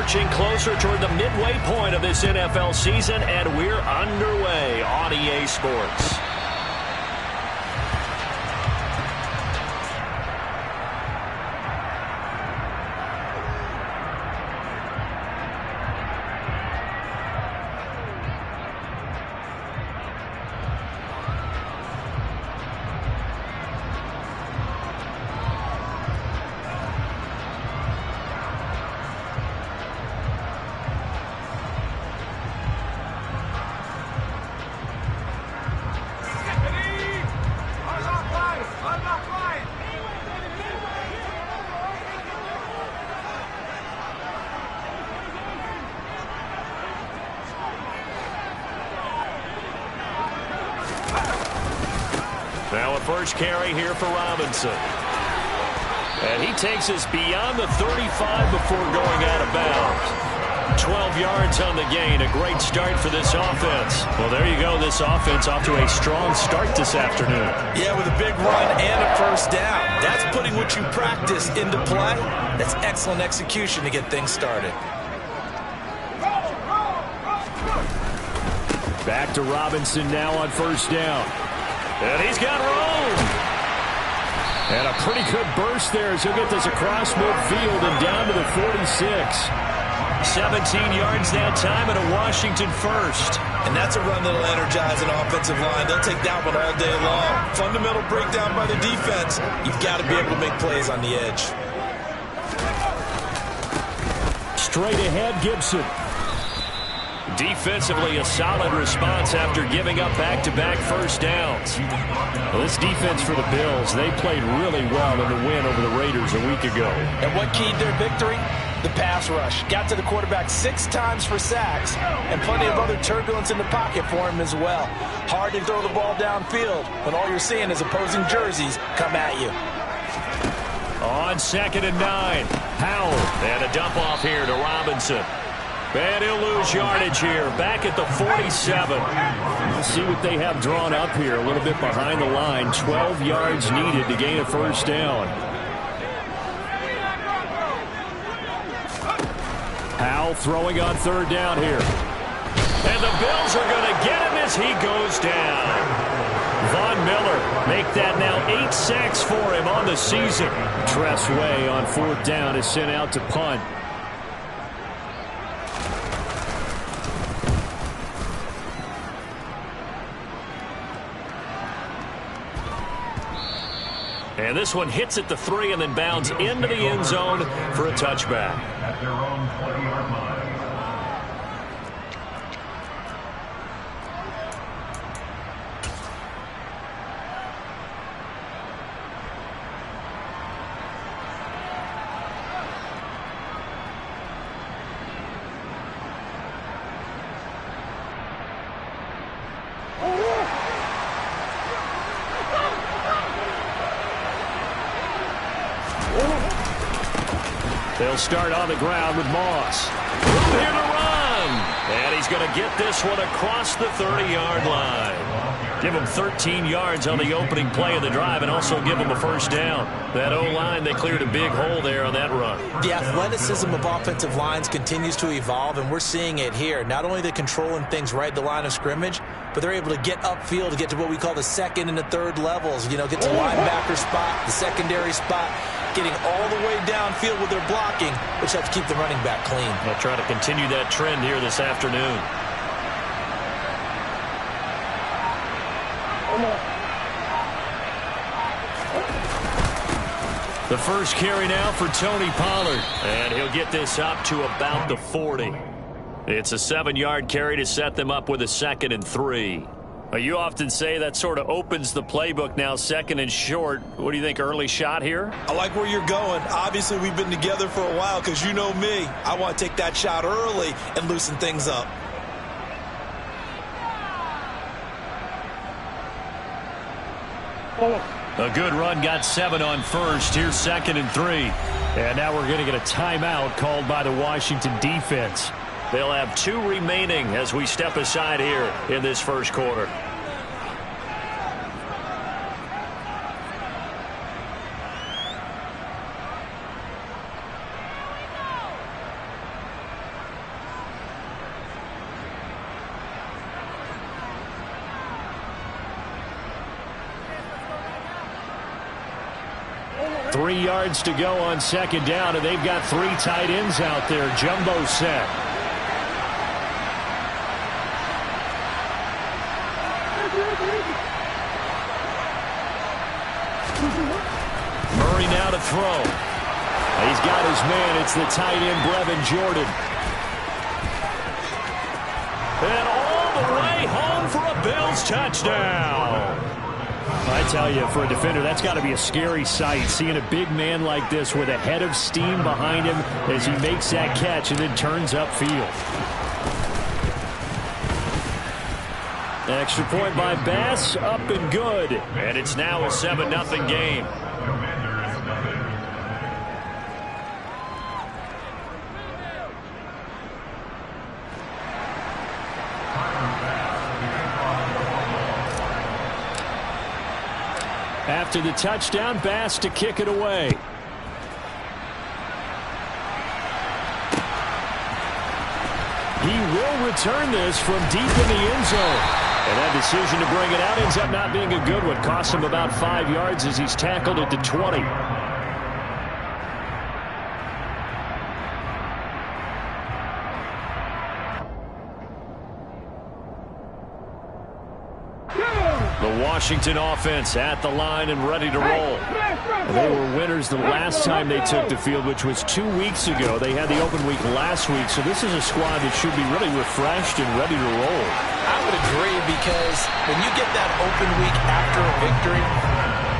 inching closer toward the midway point of this NFL season, and we're underway on EA Sports. Now a first carry here for Robinson. And he takes us beyond the 35 before going out of bounds. 12 yards on the gain. A great start for this offense. Well, there you go. This offense off to a strong start this afternoon. Yeah, with a big run and a first down. That's putting what you practice into play. That's excellent execution to get things started. Back to Robinson now on first down. And he's got room. And a pretty good burst there as he'll get this across midfield and down to the 46. 17 yards that time and a Washington first. And that's a run that'll energize an offensive line. They'll take that one all day long. Fundamental breakdown by the defense. You've got to be able to make plays on the edge. Straight ahead, Gibson. Defensively, a solid response after giving up back-to-back first downs. Well, this defense for the Bills, they played really well in the win over the Raiders a week ago. And what keyed their victory? The pass rush. Got to the quarterback 6 times for sacks, and plenty of other turbulence in the pocket for him as well. Hard to throw the ball downfield when all you're seeing is opposing jerseys come at you. On 2nd and 9, Powell. And a dump off here to Robinson. And he'll lose yardage here, back at the 47. We'll see what they have drawn up here, a little bit behind the line. 12 yards needed to gain a first down. Powell throwing on 3rd down here. And the Bills are going to get him as he goes down. Von Miller make that now 8 sacks for him on the season. Tress Way on 4th down is sent out to punt. And this one hits at the 3 and then bounds into the end zone for a touchback. At their own 20-yard line. They'll start on the ground with Moss. Room here to run. And he's going to get this one across the 30-yard line. Give him 13 yards on the opening play of the drive and also give him a first down. That O-line, they cleared a big hole there on that run. The athleticism of offensive lines continues to evolve, and we're seeing it here. Not only they're controlling things right at the line of scrimmage, but they're able to get upfield to get to what we call the 2nd and the 3rd levels. You know, get to the linebacker spot, the secondary spot, getting all the way downfield with their blocking, which helps keep the running back clean. They'll try to continue that trend here this afternoon. The first carry now for Tony Pollard. And he'll get this up to about the 40. It's a 7-yard carry to set them up with a 2nd and 3. You often say that sort of opens the playbook now, 2nd and short. What do you think, early shot here? I like where you're going. Obviously, we've been together for a while because you know me. I want to take that shot early and loosen things up. A good run, got 7 on first. Here's 2nd and 3. And now we're going to get a timeout called by the Washington defense. They'll have 2 remaining as we step aside here in this first quarter. 3 yards to go on second down, and they've got 3 tight ends out there. Jumbo set. Murray now to throw. He's got his man. It's the tight end, Brevin Jordan. And all the way home for a Bills touchdown. I tell you, for a defender, that's got to be a scary sight, seeing a big man like this with a head of steam behind him as he makes that catch and then turns upfield. Extra point by Bass, up and good. And it's now a 7-0 game. After the touchdown, Bass to kick it away. He will return this from deep in the end zone. And that decision to bring it out ends up not being a good one. Costs him about 5 yards as he's tackled at the 20. The Washington offense at the line and ready to roll. They were winners the last time they took the field, which was 2 weeks ago. They had the open week last week, so this is a squad that should be really refreshed and ready to roll. I would agree, because when you get that open week after a victory,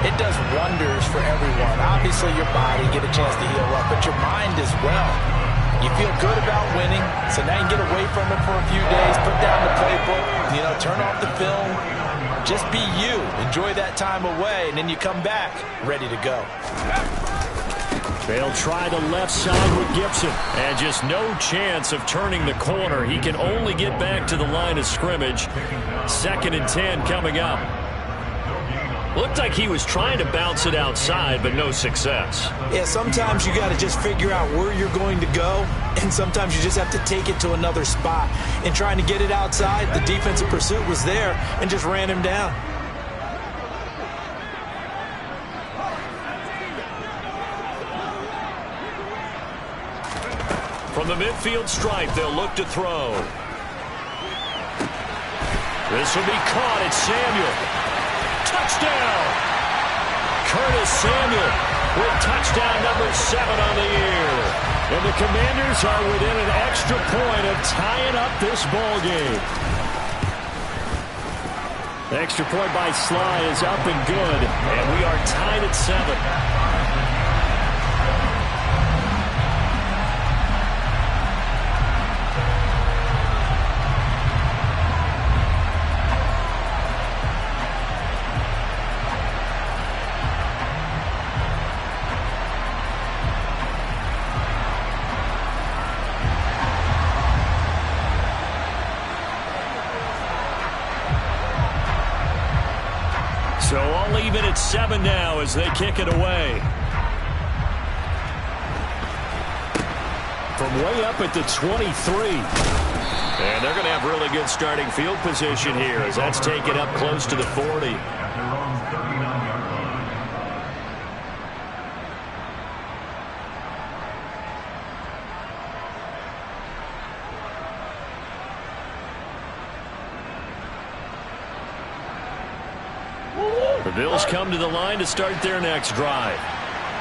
it does wonders for everyone. Obviously, your body get a chance to heal up, but your mind as well. You feel good about winning, so now you get away from it for a few days, put down the playbook, turn off the film. Just be you. Enjoy that time away, and then you come back ready to go. They'll try the left side with Gibson. And just no chance of turning the corner. He can only get back to the line of scrimmage. 2nd and 10 coming up. Looked like he was trying to bounce it outside, but no success. Yeah, sometimes you got to just figure out where you're going to go, and sometimes you just have to take it to another spot. And trying to get it outside, the defensive pursuit was there and just ran him down. From the midfield stripe, they'll look to throw. This will be caught. It's Samuel. Touchdown! Curtis Samuel with touchdown number 7 on the year. And the Commanders are within an extra point of tying up this ball game. The extra point by Sly is up and good, and we are tied at 7. So all even at 7 now as they kick it away. From way up at the 23. And they're going to have really good starting field position here as that's taken up close to the 40. The Bills come to the line to start their next drive.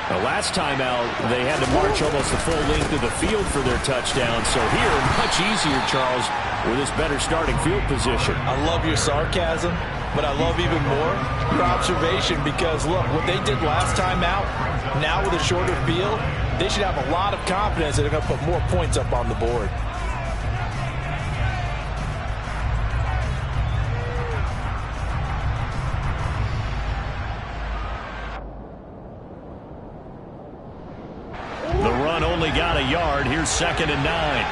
The last time out, they had to march almost the full length of the field for their touchdown. So here, much easier, Charles, with this better starting field position. I love your sarcasm, but I love even more your observation, because, look, what they did last time out, now with a shorter field, they should have a lot of confidence that they're going to put more points up on the board. Only got a yard. Here's 2nd and 9.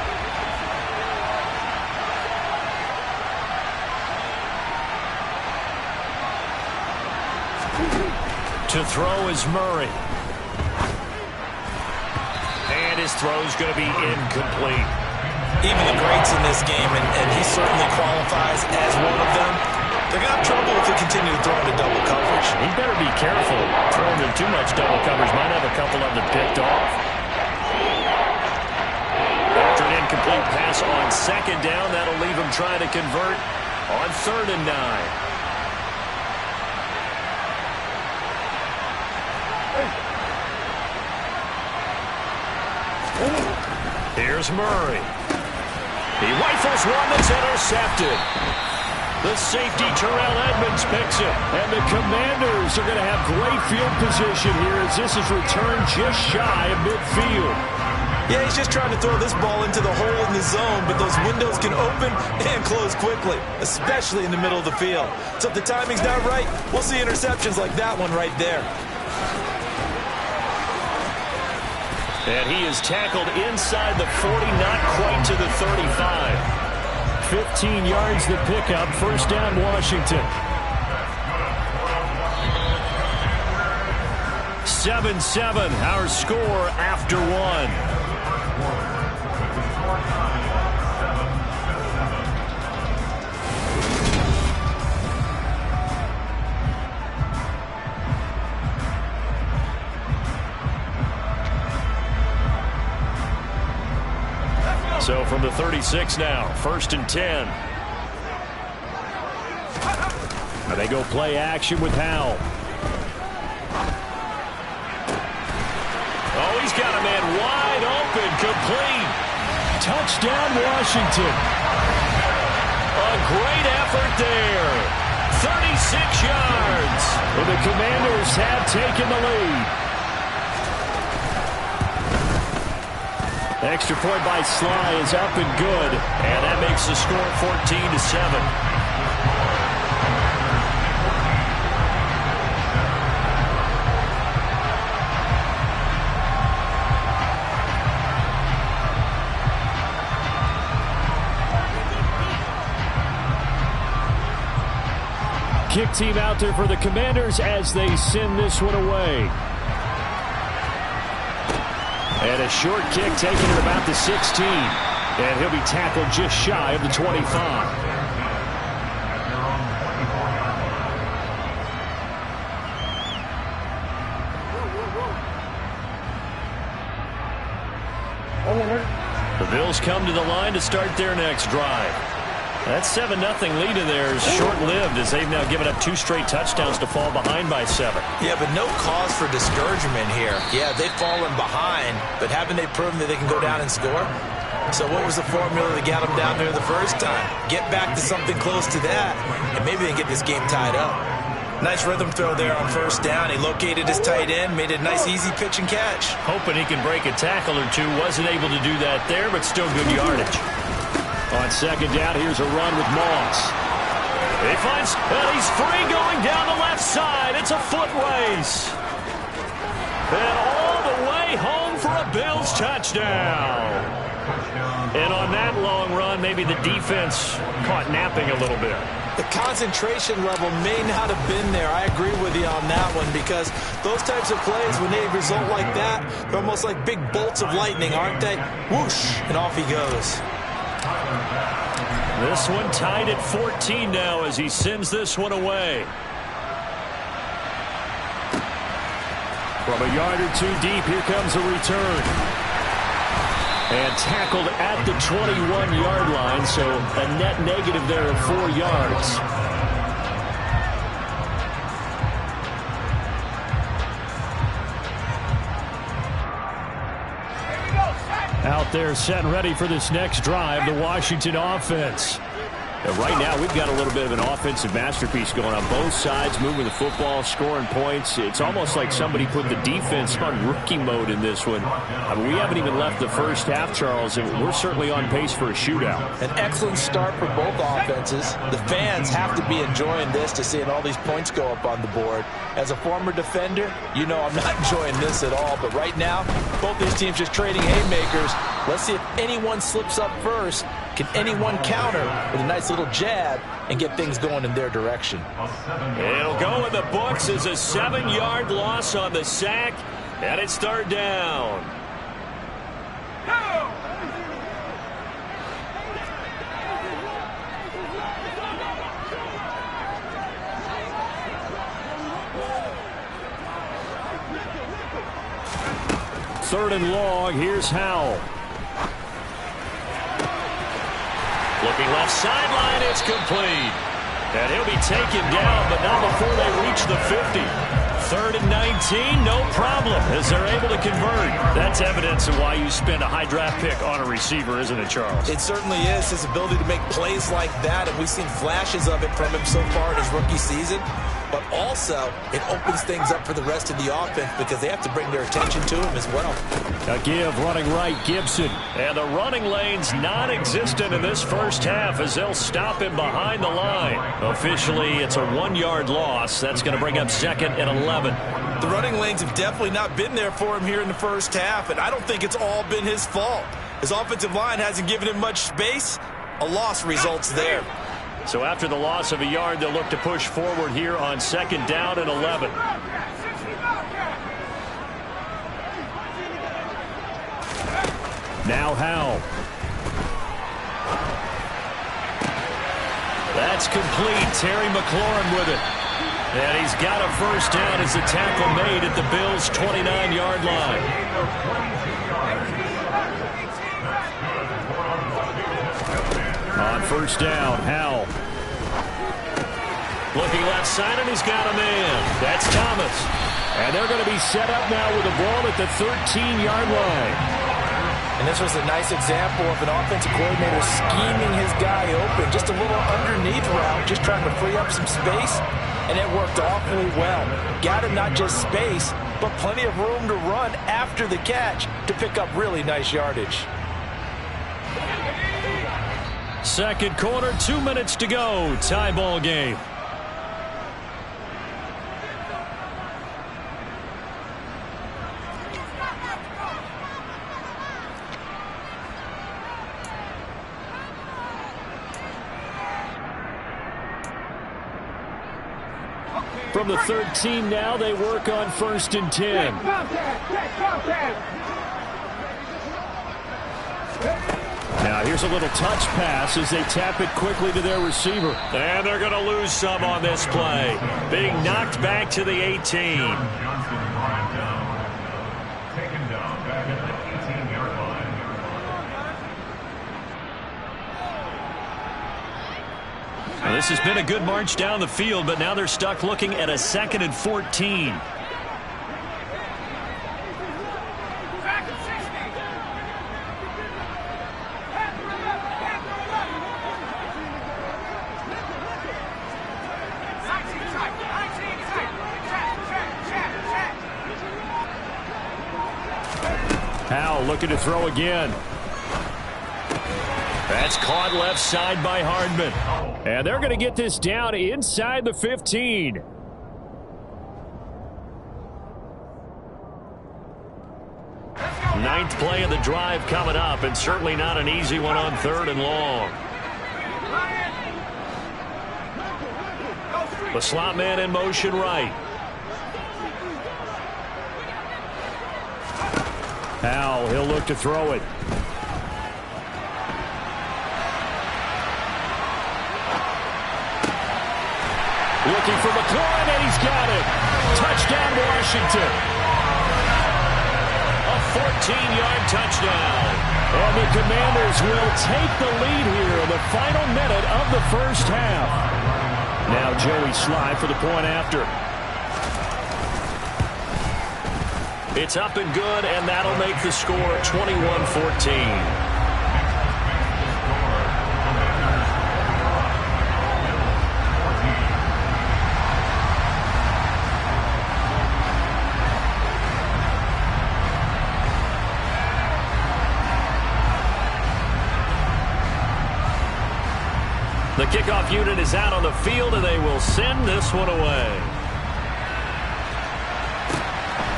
To throw is Murray. And his throw's going to be incomplete. Even the greats in this game, and he certainly qualifies as one of them, they're going to have trouble if they continue to throw into double coverage. He better be careful. Throwing in too much double coverage might have a couple of them picked off. After an incomplete pass on second down, that'll leave him trying to convert on 3rd and 9. Here's Murray. He rifles one that's intercepted. The safety, Terrell Edmonds, picks it. And the Commanders are going to have great field position here as this is returned just shy of midfield. Yeah, he's just trying to throw this ball into the hole in the zone, but those windows can open and close quickly, especially in the middle of the field. So if the timing's not right, we'll see interceptions like that one right there. And he is tackled inside the 40, not quite to the 35. 15 yards the pickup. First down, Washington. 7-7, our score after one. So from the 36 now, 1st and 10. Now they go play action with Howell. Oh, he's got a man wide open, complete. Touchdown, Washington. A great effort there. 36 yards. And the Commanders have taken the lead. Extra point by Sly is up and good, and that makes the score 14-7. Kick team out there for the Commanders as they send this one away. And a short kick taken at about the 16. And he'll be tackled just shy of the 25. The Bills come to the line to start their next drive. That 7-0 lead in there is short-lived as they've now given up 2 straight touchdowns to fall behind by 7. Yeah, but no cause for discouragement here. Yeah, they've fallen behind, but haven't they proven that they can go down and score? So what was the formula that got them down there the first time? Get back to something close to that, and maybe they can get this game tied up. Nice rhythm throw there on 1st down. He located his tight end, made a nice easy pitch and catch. Hoping he can break a tackle or two. Wasn't able to do that there, but still good yardage. On 2nd down, here's a run with Moss. He finds, and he's free going down the left side. It's a foot race. And all the way home for a Bills touchdown. And on that long run, maybe the defense caught napping a little bit. The concentration level may not have been there. I agree with you on that one because those types of plays, when they result like that, they're almost like big bolts of lightning, aren't they? Whoosh, and off he goes. This one tied at 14 now as he sends this one away. From a yard or 2 deep, here comes a return. And tackled at the 21-yard line, so a net negative there of 4 yards. Out there set and ready for this next drive, the Washington offense. And right now, we've got a little bit of an offensive masterpiece going on both sides, moving the football, scoring points. It's almost like somebody put the defense on rookie mode in this one. I mean, we haven't even left the first half, Charles, and we're certainly on pace for a shootout. An excellent start for both offenses. The fans have to be enjoying this to seeing all these points go up on the board. As a former defender, you know I'm not enjoying this at all. But right now, both these teams just trading haymakers. Let's see if anyone slips up first. Can anyone counter with a nice little jab and get things going in their direction? It'll go in the books as a 7-yard loss on the sack, and it's 3rd down. Third and long. Here's Howell. Looking left sideline. It's complete. And he'll be taken down, but not before they reach the 50. Third and 19, no problem, as they're able to convert. That's evidence of why you spend a high draft pick on a receiver, isn't it, Charles? It certainly is, his ability to make plays like that, and we've seen flashes of it from him so far in his rookie season. But also, it opens things up for the rest of the offense because they have to bring their attention to him as well. A give running right, Gibson. And the running lane's non-existent in this first half as they'll stop him behind the line. Officially, it's a 1-yard loss. That's going to bring up second and 11. The running lanes have definitely not been there for him here in the first half, and I don't think it's all been his fault. His offensive line hasn't given him much space. A loss results there. So after the loss of a yard, they'll look to push forward here on second down and 11. Now Howell. That's complete. Terry McLaurin with it. And he's got a first down as the tackle made at the Bills' 29-yard line. On first down, Howell. Looking left side, and he's got a man. That's Thomas. And they're going to be set up now with the ball at the 13-yard line. And this was a nice example of an offensive coordinator scheming his guy open. Just a little underneath route, just trying to free up some space. And it worked awfully well. Got him not just space, but plenty of room to run after the catch to pick up really nice yardage. Second quarter, 2 minutes to go. Tie ball game. From the 13 now, they work on first and 10. Now here's a little touch pass as they tap it quickly to their receiver. And they're going to lose some on this play. Being knocked back to the 18. Taken down back at the 18-yard line. Now, this has been a good march down the field, but now they're stuck looking at a second and 14. Howell looking to throw again. That's caught left side by Hardman. And they're going to get this down inside the 15. Ninth play of the drive coming up, and certainly not an easy one on third and long. The slot man in motion right. Howell, he'll look to throw it. Looking for McLaurin, and he's got it. Touchdown, Washington. A 14-yard touchdown. And the Commanders will take the lead here in the final minute of the first half. Now Joey Sly for the point after. It's up and good, and that'll make the score 21-14. The kickoff unit is out on the field, and they will send this one away.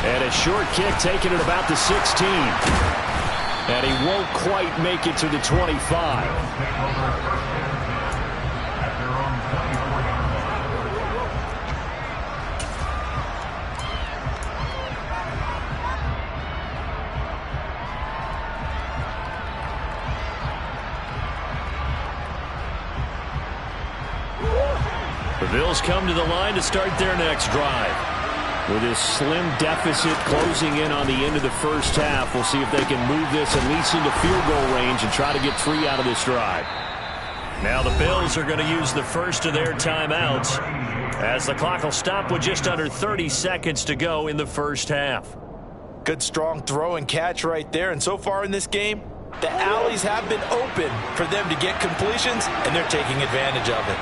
And a short kick taken at about the 16. And he won't quite make it to the 25. Bills come to the line to start their next drive. With this slim deficit closing in on the end of the first half, we'll see if they can move this at least into field goal range and try to get 3 out of this drive. Now the Bills are going to use the first of their timeouts as the clock will stop with just under 30 seconds to go in the first half. Good strong throw and catch right there. And so far in this game, the alleys have been open for them to get completions, and they're taking advantage of it.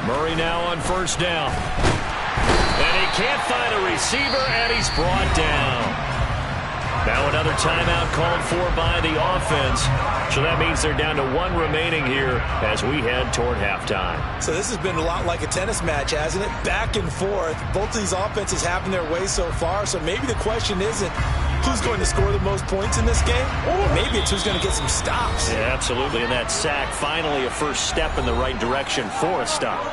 Murray now on first down. And he can't find a receiver, and he's brought down. Now another timeout called for by the offense. So that means they're down to 1 remaining here as we head toward halftime. So this has been a lot like a tennis match, hasn't it? Back and forth. Both of these offenses having their way so far. So maybe the question isn't who's going to score the most points in this game, or maybe it's who's going to get some stops. Yeah, absolutely. And that sack, finally a first step in the right direction for a stop.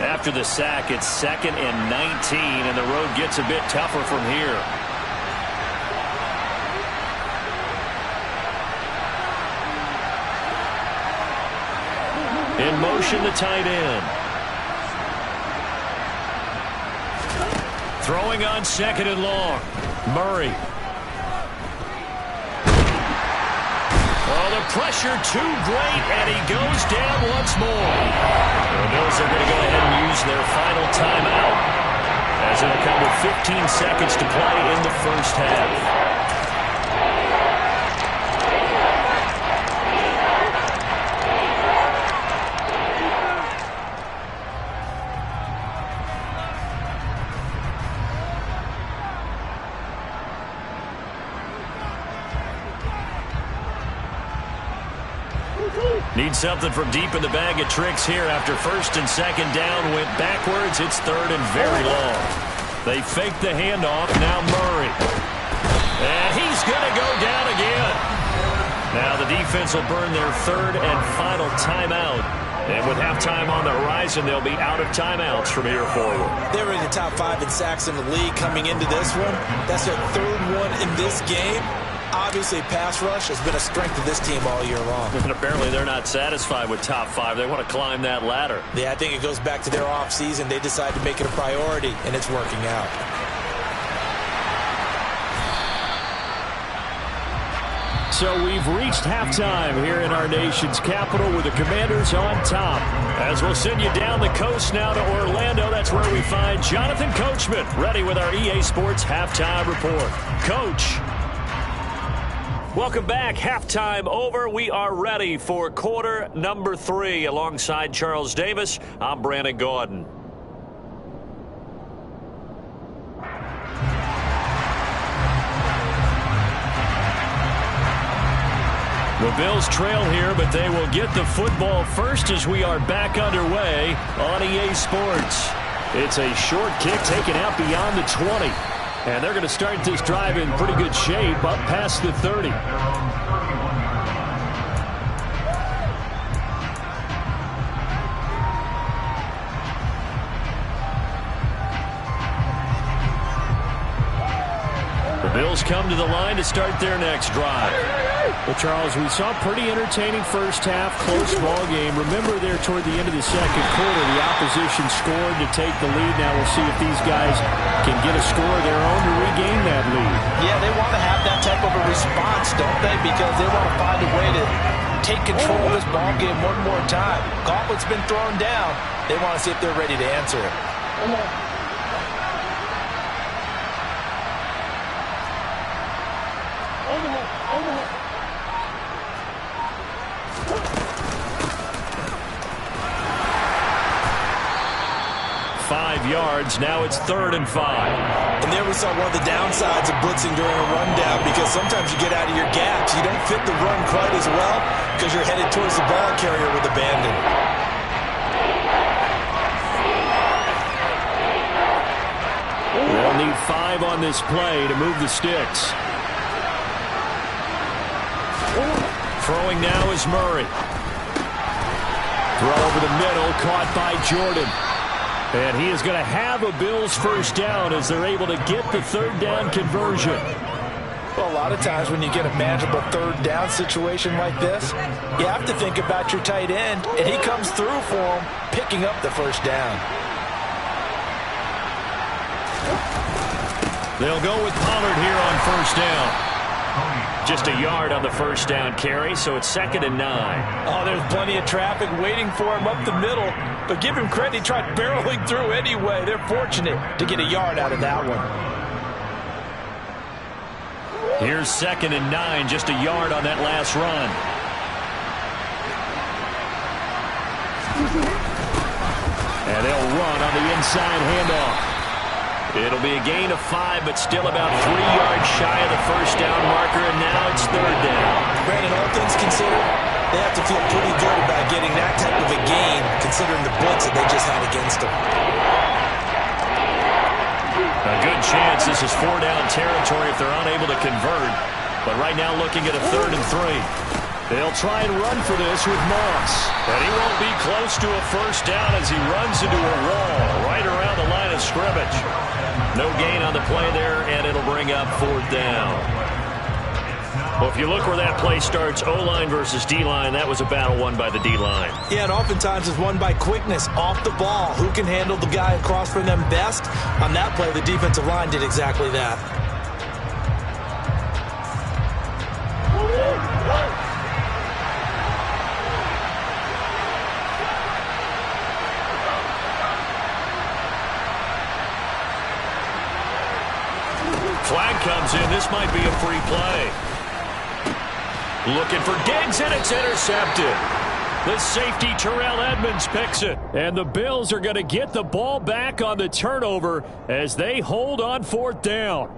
After the sack, it's 2nd and 19, and the road gets a bit tougher from here. In motion, the tight end. Throwing on 2nd and long. Murray. Oh, the pressure too great, and he goes down once more. The Bills are going to go ahead and use their final timeout as it'll come with 15 seconds to play in the first half. Need something from deep in the bag of tricks here after 1st and 2nd down. Went backwards. It's 3rd and very long. They fake the handoff. Now Murray. And he's going to go down again. Now the defense will burn their 3rd and final timeout. And with halftime on the horizon, they'll be out of timeouts from here forward. They were in the top 5 in sacks in the league coming into this one. That's their 3rd one in this game. Obviously, pass rush has been a strength of this team all year long. And apparently they're not satisfied with top 5. They want to climb that ladder. Yeah, I think it goes back to their offseason. They decided to make it a priority, and it's working out. So we've reached halftime here in our nation's capital with the Commanders on top. As we'll send you down the coast now to Orlando, that's where we find Jonathan Coachman ready with our EA Sports Halftime Report. Coach. Welcome back. Halftime over. We are ready for quarter number 3. Alongside Charles Davis, I'm Brandon Gaudin. The Bills trail here, but they will get the football first as we are back underway on EA Sports. It's a short kick taken out beyond the 20. And they're going to start this drive in pretty good shape up past the 30. The Bills come to the line to start their next drive. Well, Charles, we saw a pretty entertaining first half, close ball game. Remember there toward the end of the second quarter, the opposition scored to take the lead. Now we'll see if these guys can get a score of their own to regain that lead. Yeah, they want to have that type of a response, don't they? Because they want to find a way to take control of this ball game one more time. Gauntlet's been thrown down. They want to see if they're ready to answer it. yards. Now it's 3rd and 5. And there we saw one of the downsides of blitzing during a rundown, because sometimes you get out of your gaps. You don't fit the run quite as well because you're headed towards the ball carrier with abandon. They'll need 5 on this play to move the sticks. Throwing now is Murray. Throw over the middle, caught by Jordan. And he is going to have a Bills first down as they're able to get the 3rd down conversion. Well, a lot of times when you get a manageable 3rd down situation like this, you have to think about your tight end, and he comes through for him, picking up the first down. They'll go with Pollard here on first down. Just a yard on the first down carry, so it's 2nd and 9. Oh, there's plenty of traffic waiting for him up the middle, but give him credit, he tried barreling through anyway. They're fortunate to get a yard out of that one. Here's 2nd and 9, just a yard on that last run. And they'll run on the inside handoff. It'll be a gain of 5, but still about 3 yards shy of the first down marker, and now it's 3rd down. Brandon, all things considered, they have to feel pretty good about getting that type of a gain, considering the blitz that they just had against them. A good chance this is 4-down territory if they're unable to convert, but right now looking at a 3rd and 3. They'll try and run for this with Moss, but he won't be close to a first down as he runs into a wall right around the line of scrimmage. No gain on the play there, and it'll bring up 4th down. Well, if you look where that play starts, O-line versus D-line, that was a battle won by the D-line. Yeah, and oftentimes it's won by quickness, off the ball. Who can handle the guy across from them best? On that play, the defensive line did exactly that. Flag comes in. This might be a free play. Looking for Diggs, and it's intercepted. The safety, Terrell Edmunds, picks it. And the Bills are going to get the ball back on the turnover as they hold on 4th down.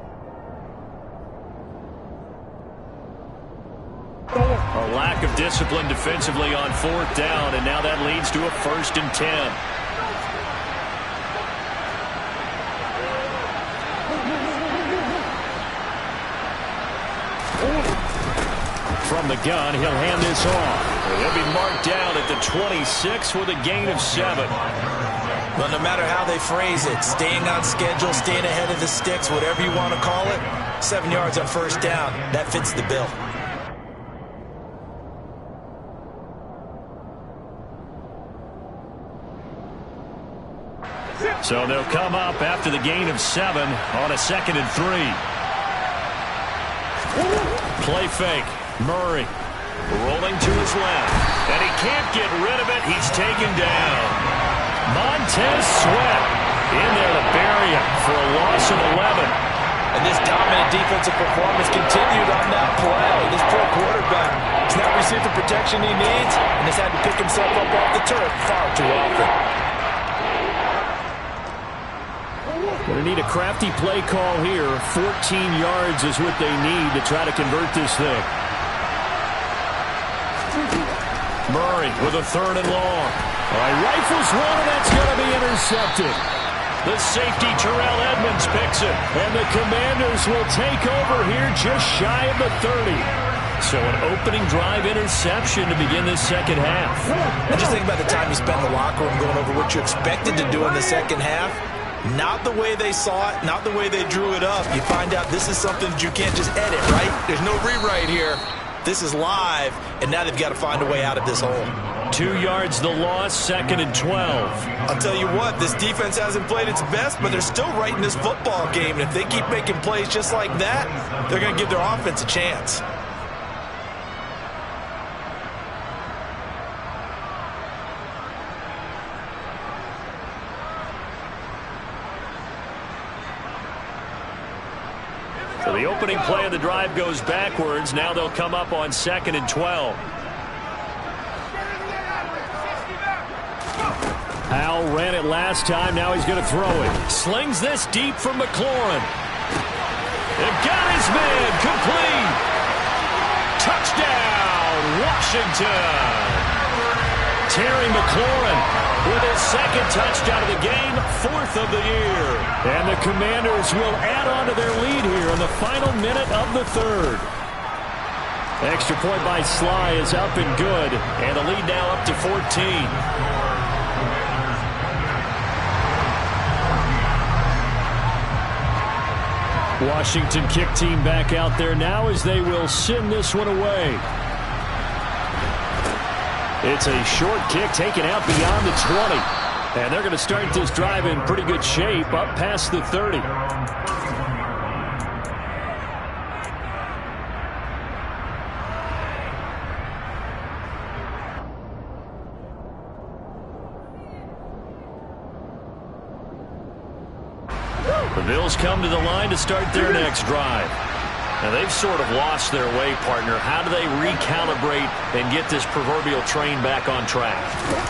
A lack of discipline defensively on 4th down, and now that leads to a 1st and 10. From the gun, he'll hand this off. He'll be marked down at the 26 with a gain of 7. Well, no matter how they phrase it, staying on schedule, staying ahead of the sticks, whatever you want to call it, 7 yards on first down, that fits the bill. So they'll come up after the gain of 7 on a 2nd and 3. Play fake. Murray rolling to his left, and he can't get rid of it. He's taken down. Montez Sweat in there to bury him for a loss of 11. And this dominant defensive performance continued on that play. This poor quarterback has not received the protection he needs and has had to pick himself up off the turf far too often. Going to need a crafty play call here. 14 yards is what they need to try to convert this thing. Murray with a 3rd and long. All right, rifles one, and that's going to be intercepted. The safety, Terrell Edmunds, picks it, and the Commanders will take over here just shy of the 30. So an opening drive interception to begin this second half. And just think about the time you spend in the locker room going over what you expected to do in the second half. Not the way they saw it, not the way they drew it up. You find out this is something that you can't just edit, right? There's no rewrite here. This is live, and now they've got to find a way out of this hole. 2 yards the loss, 2nd and 12. I'll tell you what, this defense hasn't played its best, but they're still right in this football game. And if they keep making plays just like that, they're going to give their offense a chance. So the opening play of the drive goes backwards. Now they'll come up on 2nd and 12. Powell ran it last time. Now he's going to throw it. Slings this deep for McLaurin. It got his man. Complete. Touchdown, Washington. Terry McLaurin with his second touchdown of the game, 4th of the year. And the Commanders will add on to their lead here in the final minute of the 3rd. Extra point by Sly is up and good, and the lead now up to 14. Washington kick team back out there now as they will send this one away. It's a short kick taken out beyond the 20. And they're going to start this drive in pretty good shape up past the 30. The Bills come to the line to start their next drive. Now, they've sort of lost their way, partner. How do they recalibrate and get this proverbial train back on track?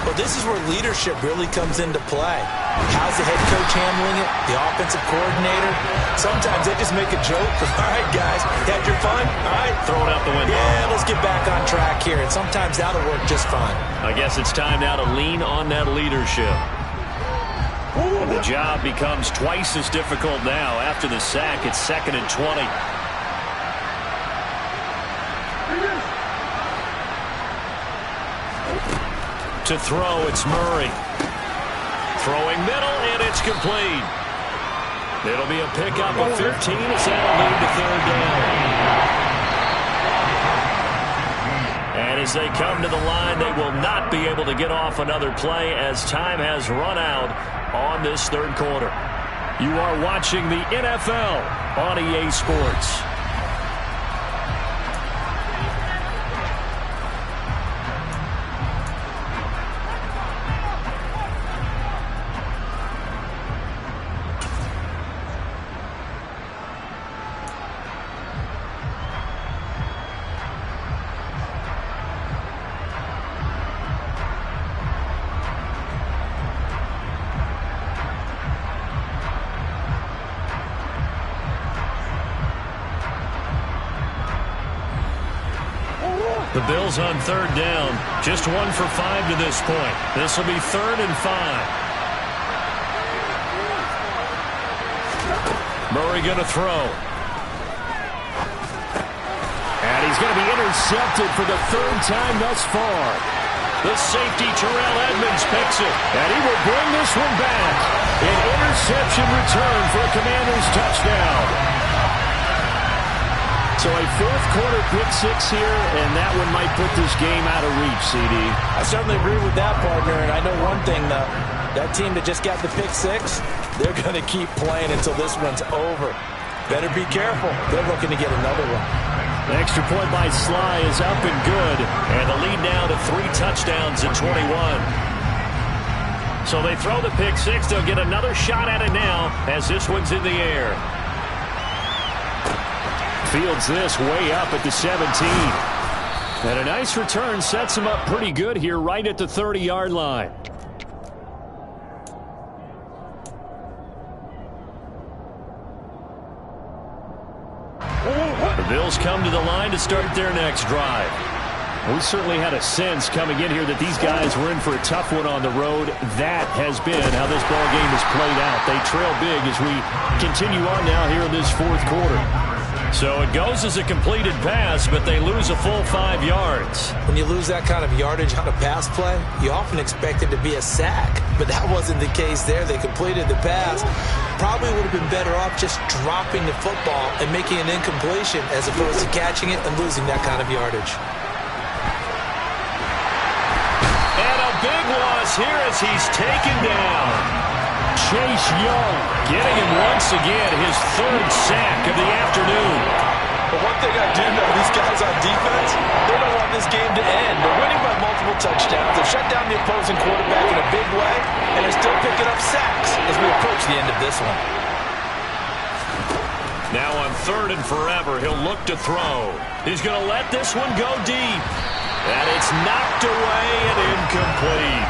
Well, this is where leadership really comes into play. How's the head coach handling it? The offensive coordinator? Sometimes they just make a joke. All right, guys, had your fun? All right. Throw it out the window. Yeah, let's get back on track here. And sometimes that'll work just fine. I guess it's time now to lean on that leadership. And the job becomes twice as difficult now. After the sack, it's 2nd and 20. To throw, it's Murray. Throwing middle, and it's complete. It'll be a pickup of 13 as that'll lead to 3rd down. And as they come to the line, they will not be able to get off another play as time has run out on this 3rd quarter. You are watching the NFL on EA Sports. The Bills on 3rd down. Just 1 for 5 to this point. This will be 3rd and 5. Murray going to throw. And he's going to be intercepted for the 3rd time thus far. The safety, Terrell Edmunds, picks it. And he will bring this one back. An interception return for a Commanders touchdown. So a 4th quarter pick-6 here, and that one might put this game out of reach, CD. I certainly agree with that, partner, and I know one thing, though. That team that just got the pick-6, they're going to keep playing until this one's over. Better be careful. They're looking to get another one. The extra point by Sly is up and good, and the lead now to 3 touchdowns at 21. So they throw the pick-6. They'll get another shot at it now as this one's in the air. Fields this way up at the 17. And a nice return sets him up pretty good here right at the 30-yard line. The Bills come to the line to start their next drive. We certainly had a sense coming in here that these guys were in for a tough one on the road. That has been how this ball game has played out. They trail big as we continue on now here in this 4th quarter. So it goes as a completed pass, but they lose a full 5 yards. When you lose that kind of yardage on a pass play, you often expect it to be a sack. But that wasn't the case there. They completed the pass. Probably would have been better off just dropping the football and making an incompletion as opposed to catching it and losing that kind of yardage. And a big loss here as he's taken down. Chase Young getting him once again, his 3rd sack of the afternoon. But one thing I do know, these guys on defense, they don't want this game to end. They're winning by multiple touchdowns. They've shut down the opposing quarterback in a big way, and they're still picking up sacks as we approach the end of this one. Now on 3rd and forever, he'll look to throw. He's going to let this one go deep. And it's knocked away and incomplete.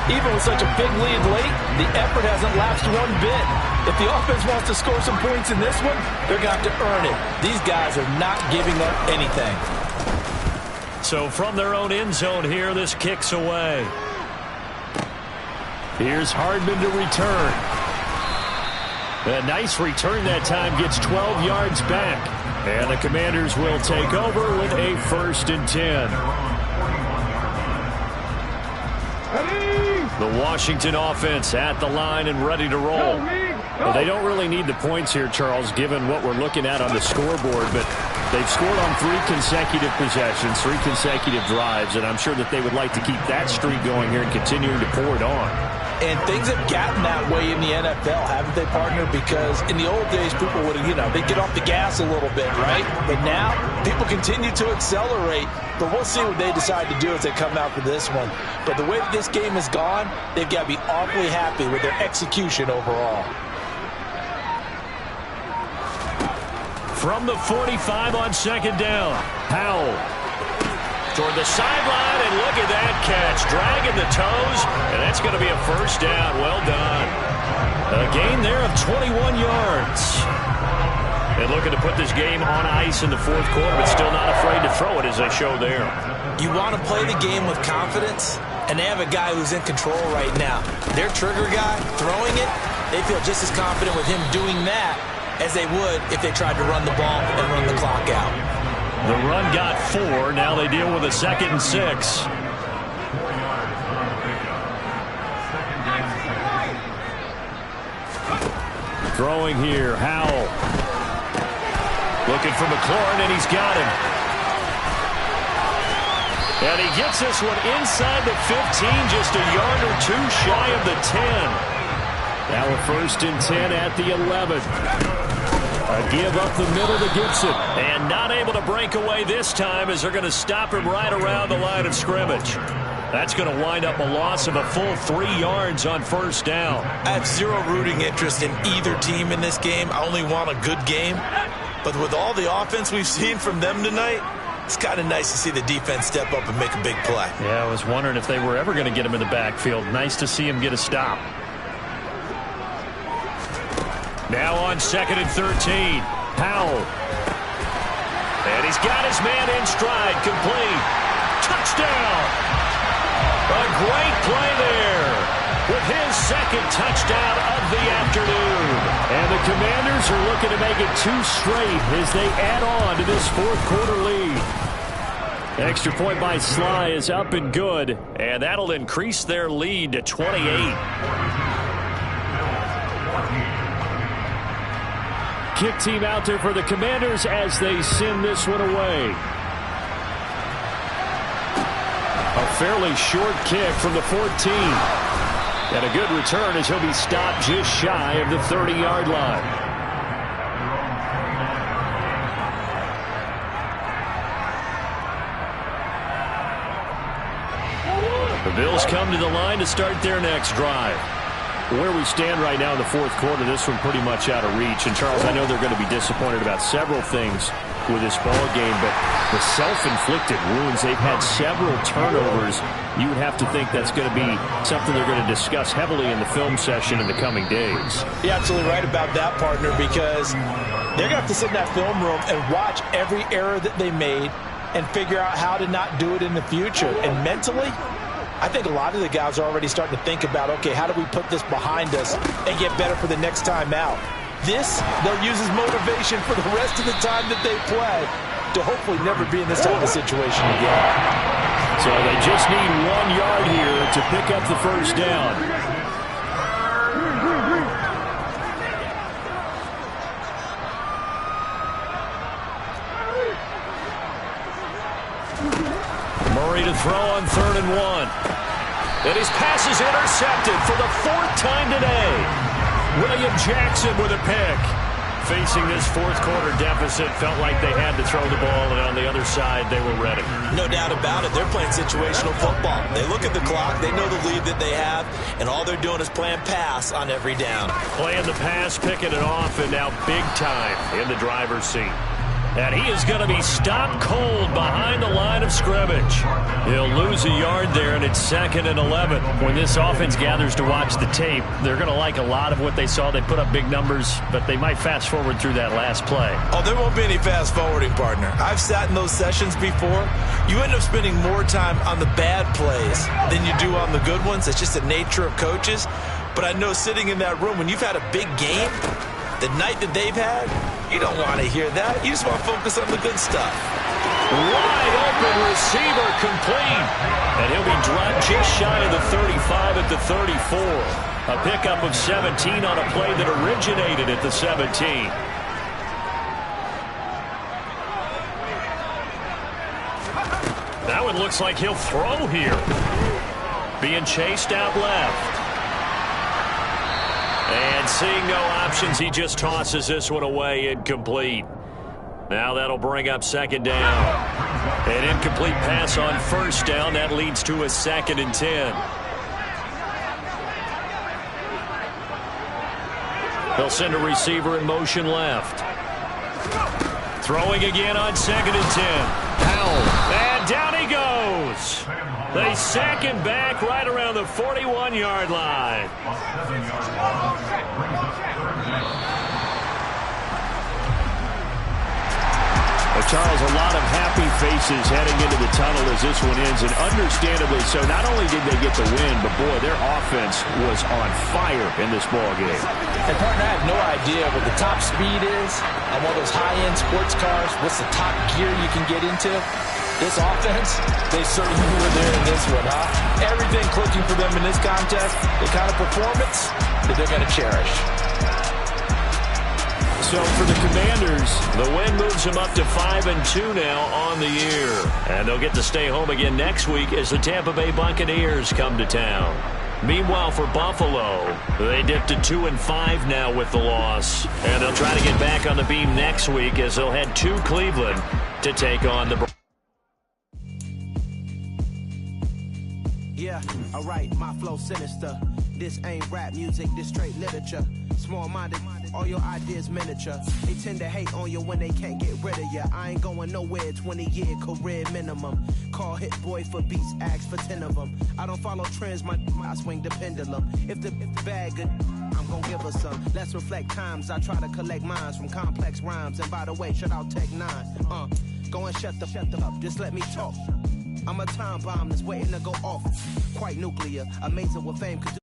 Even with such a big lead late, the effort hasn't lapsed one bit. If the offense wants to score some points in this one, they're going to have to earn it. These guys are not giving up anything. So from their own end zone here, this kicks away. Here's Hardman to return. A nice return that time, gets 12 yards back. And the Commanders will take over with a 1st and 10. The Washington offense at the line and ready to roll. Well, they don't really need the points here, Charles, given what we're looking at on the scoreboard, but they've scored on 3 consecutive possessions, 3 consecutive drives, and I'm sure that they would like to keep that streak going here and continuing to pour it on. And things have gotten that way in the NFL, haven't they, partner? Because in the old days, people would, they'd get off the gas a little bit, right? But now, people continue to accelerate. But we'll see what they decide to do as they come out for this one. But the way that this game has gone, they've got to be awfully happy with their execution overall. From the 45 on 2nd down, Powell toward the sideline, and look at that catch, dragging the toes, and that's going to be a 1st down. Well done. A gain there of 21 yards. And looking to put this game on ice in the 4th quarter, but still not afraid to throw it as they show there. You want to play the game with confidence, and they have a guy who's in control right now. Their trigger guy throwing it, they feel just as confident with him doing that as they would if they tried to run the ball and run the clock out. The run got 4. Now they deal with a 2nd and 6. Throwing here, Howell. Looking for McLaurin, and he's got him. And he gets this one inside the 15, just a yard or 2 shy of the 10. Now a 1st and 10 at the 11. A give up the middle to Gibson. And not able to break away this time as they're going to stop him right around the line of scrimmage. That's going to wind up a loss of a full 3 yards on 1st down. I have zero rooting interest in either team in this game. I only want a good game. But with all the offense we've seen from them tonight, it's kind of nice to see the defense step up and make a big play. Yeah, I was wondering if they were ever going to get him in the backfield. Nice to see him get a stop. Now on 2nd and 13, Powell. And he's got his man in stride, complete. Touchdown! A great play there with his 2nd touchdown of the afternoon. And the Commanders are looking to make it 2 straight as they add on to this 4th quarter lead. Extra point by Sly is up and good, and that'll increase their lead to 28. Kick team out there for the Commanders as they send this one away. A fairly short kick from the 14. And a good return as he'll be stopped just shy of the 30-yard line. The Bills come to the line to start their next drive. Where we stand right now in the 4th quarter, this one pretty much out of reach. And, Charles, I know they're going to be disappointed about several things with this ball game, but the self-inflicted wounds, they've had several turnovers. You would have to think that's going to be something they're going to discuss heavily in the film session in the coming days. You're absolutely right about that, partner, because they're going to have to sit in that film room and watch every error that they made and figure out how to not do it in the future. And mentally, I think a lot of the guys are already starting to think about, okay, how do we put this behind us and get better for the next time out? This, they'll use as motivation for the rest of the time that they play to hopefully never be in this type of situation again. So they just need 1 yard here to pick up the 1st down. Murray to throw on 3rd and 1. And his pass is intercepted for the 4th time today. William Jackson with a pick. Facing this 4th quarter deficit, felt like they had to throw the ball, and on the other side, they were ready. No doubt about it. They're playing situational football. They look at the clock, they know the lead that they have, and all they're doing is playing pass on every down. Playing the pass, picking it off, and now big time in the driver's seat. And he is going to be stopped cold behind the line of scrimmage. He'll lose a yard there, and it's 2nd and 11. When this offense gathers to watch the tape, they're going to like a lot of what they saw. They put up big numbers, but they might fast forward through that last play. Oh, there won't be any fast forwarding, partner. I've sat in those sessions before. You end up spending more time on the bad plays than you do on the good ones. It's just the nature of coaches. But I know sitting in that room, when you've had a big game, the night that they've had, you don't want to hear that. You just want to focus on the good stuff. Wide open receiver complete. And he'll be dropped just shy of the 35 at the 34. A pickup of 17 on a play that originated at the 17. That one looks like he'll throw here. Being chased out left. And seeing no options, he just tosses this one away, incomplete. Now that'll bring up 2nd down. An incomplete pass on 1st down. That leads to a 2nd and 10. They'll send a receiver in motion left. Throwing again on 2nd and 10. And down he goes. They sack him back right around the 41-yard line. Charles, a lot of happy faces heading into the tunnel as this one ends, and understandably so. Not only did they get the win, but, boy, their offense was on fire in this ballgame. And, partner, I have no idea what the top speed is on one of those high-end sports cars. What's the top gear you can get into? This offense, they certainly were there in this one, huh? Everything clicking for them in this contest, the kind of performance that they're going to cherish. So for the Commanders, the win moves them up to 5-2 now on the year. And they'll get to stay home again next week as the Tampa Bay Buccaneers come to town. Meanwhile, for Buffalo, they dipped to 2-5 now with the loss. And they'll try to get back on the beam next week as they'll head to Cleveland to take on the... Yeah, alright, my flow sinister. This ain't rap music, this straight literature. Small-minded, all your ideas miniature. They tend to hate on you when they can't get rid of you. I ain't going nowhere, 20-year career minimum. Call Hit Boy for beats, ask for 10 of them. I don't follow trends, I swing the pendulum. If the bag good, I'm gonna give her some. Let's reflect times, I try to collect minds from complex rhymes. And by the way, shout out Tech 9. Go and shut the up, just let me talk. I'm a time bomb that's waiting to go off. Quite nuclear, amazing what fame could do.